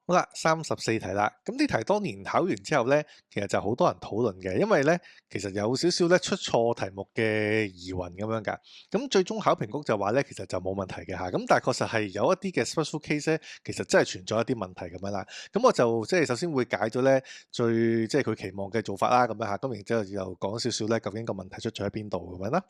好啦，34題啦。咁呢題當年考完之後咧，其實就好多人討論嘅，因為咧其實有少少咧出錯題目嘅疑雲咁樣㗎。咁最終考評局就話咧，其實就冇問題嘅嚇。咁但係確實係有一啲嘅 special case 咧，其實真係存在一啲問題咁樣啦。咁我就即係首先會解咗咧即係佢期望嘅做法啦，咁樣嚇。咁然之後又講少少咧，究竟個問題出咗喺邊度咁樣啦。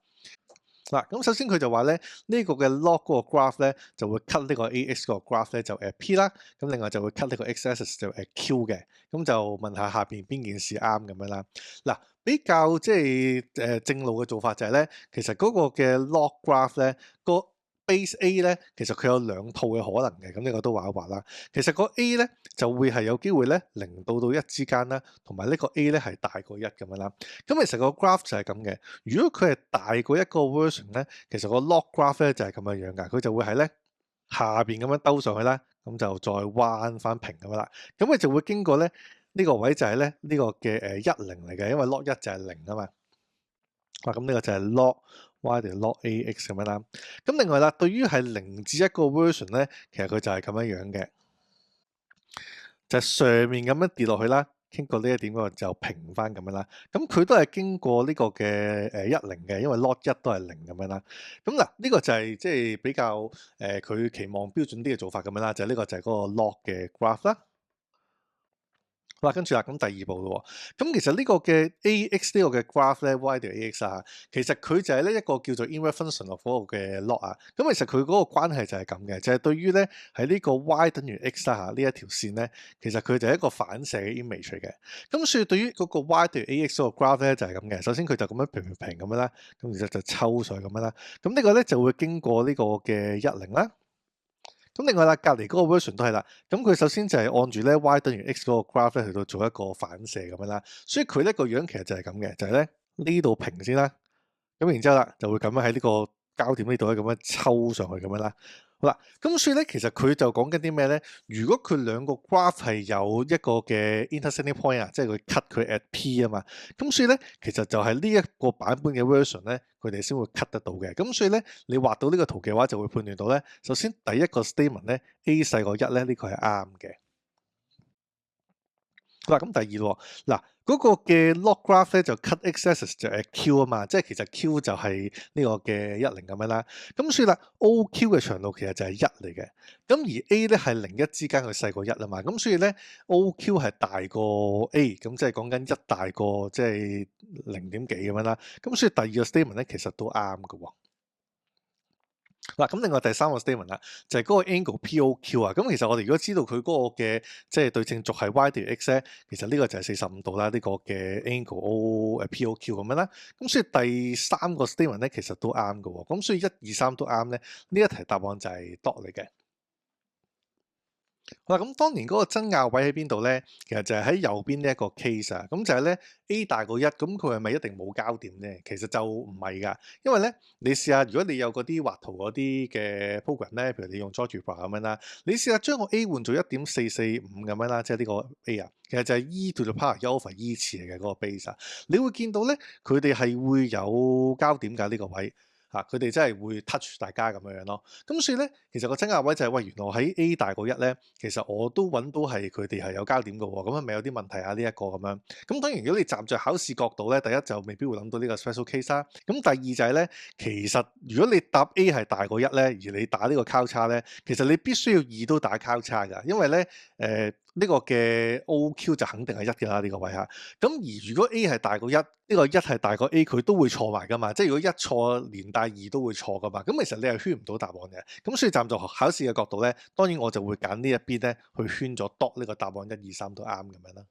嗱，咁首先佢就話咧，呢個嘅 log 嗰個 graph 咧就會 cut 呢個 ax 嗰個 graph 咧就 at p 啦，咁另外就會 cut 呢個 x-axis 就 at q 嘅，咁就問下下邊邊件事啱咁樣啦。嗱，比較即係正路嘅做法就係咧，其實嗰個嘅 log graph 咧個 base A 咧，其實佢有兩套嘅可能嘅，咁呢個都畫一畫啦。其實個 A 咧就會係有機會咧0到1之間啦，同埋呢個 A 咧係大過1咁樣啦。咁其實個 graph 就係咁嘅。如果佢係大過一個 version 咧，其實個 log graph 咧就係咁樣樣㗎，佢就會喺咧下邊咁樣兜上去啦，咁就再彎翻平咁樣啦。咁佢就會經過咧呢個位就係咧呢個嘅10嚟嘅，因為 log 1就係0啊嘛。咁呢個就係 log y 定 log ax 咁樣啦。咁另外啦，對於係0至1個 version 咧，其實佢就係咁樣樣嘅，就係上面咁樣跌落去啦。經過呢一點嗰個就平翻咁樣啦，咁佢都係經過呢個嘅10嘅，因為 log 1都係0咁樣啦。咁嗱，呢個就係即係比較佢期望標準啲嘅做法咁樣啦，就係呢個就係嗰個 log 嘅 graph 啦。好啦，跟住啦，咁第二步咯喎。咁其實呢個嘅 ax 呢個嘅 graph 咧，y 條 ax 啊，其實佢就係呢一個叫做 inverse function of 嗰個嘅 log 啊。咁其實佢嗰個關係就係咁嘅，就係對於咧喺呢個 y 等於 x 啦嚇呢一條線咧，其實佢就係一個反射嘅 image 嚟嘅。咁所以對於嗰個 y 對 ax 嗰個 graph 咧就係咁嘅。首先佢就咁樣平咁樣啦，咁然之後就抽上去咁樣啦。咁呢個咧就會經過呢個嘅10啦。咁另外啦，隔離嗰個 version 都係啦。咁佢首先就係按住咧 y 等於 x 嗰個 graph 咧去到做一個反射咁樣啦。所以佢呢個樣其實就係咁嘅，就係咧呢度平先啦。咁然之後啦，就會咁樣喺呢個交點呢度咧咁樣抽上去咁樣啦。好啦，咁所以咧其實佢就講緊啲咩咧？如果佢兩個 graph 係有一個嘅 intersecting point 啊，即係佢 cut 佢 at p 啊嘛。咁所以咧其實就係呢一個版本嘅 version 咧，佢哋先會 cut 得到嘅。咁所以咧你畫到呢個圖嘅話，就會判斷到咧，首先第一個 statement 咧 a 細過1咧，呢個係啱嘅。嗱，咁第二喎，嗱嗰個嘅 log graph 咧就 cut x-axis 就係 q 啊嘛，即係其實 q 就係呢個嘅10咁樣啦。咁所以啦，OQ 嘅長度其實就係1嚟嘅。咁而 A 咧係0、1之間佢細過1啊嘛，咁所以咧 OQ 係大過 A，咁即係講緊1大過即係0點幾咁樣啦。咁所以第二個 statement 咧其實都啱嘅喎。嗱，咁另外第三個 statement 啦，就係嗰個 angle POQ 啊。咁其實我哋如果知道佢嗰個嘅即係對稱軸係 y 條 x 咧，其實呢個就係45度啦。呢個嘅 angle POQ 咁樣啦。咁所以第三個 statement 咧，其實都啱嘅喎。咁所以1、2、3都啱咧。呢一題答案就係 dot 嚟嘅。嗱，咁當年嗰個爭拗位喺邊度咧？其實就係喺右邊呢一個 case 啊，咁就係咧 A 大過1，咁佢係咪一定冇交點咧？其實就唔係㗎，因為咧你試下，如果你有嗰啲畫圖嗰啲嘅 program 咧，譬如你用 GeoGebra 咁樣啦，你試下將個 A 換做1.445咁樣啦，即係呢個 A 啊，其實就係 e to the power over e 次嚟嘅嗰個 base 啊，你會見到咧佢哋係會有交點㗎呢個位。佢哋真係會 touch 大家咁樣樣咯。咁所以咧，其實個爭拗位就係、喂，原來喺 A 大過1咧，其實我都揾到係佢哋係有交點嘅喎。咁係咪有啲問題啊？呢一個咁樣。咁當然，如果你站在考試角度咧，第一就未必會諗到呢個 special case 啦。咁第二就係咧，其實如果你答 A 係大過1咧，而你打呢個交叉咧，其實你必須要2都打交叉㗎，因為咧呢個嘅 OQ 就肯定係1嘅啦，呢個位嚇。咁而如果 A 係大過1，呢個1係大過 A，佢都會錯埋噶嘛。即係如果1錯連帶2都會錯噶嘛。咁其實你係圈唔到答案嘅。咁所以站在考試嘅角度咧，當然我就會揀呢一邊咧去圈咗 dot 呢個答案1、2、3都啱咁樣啦。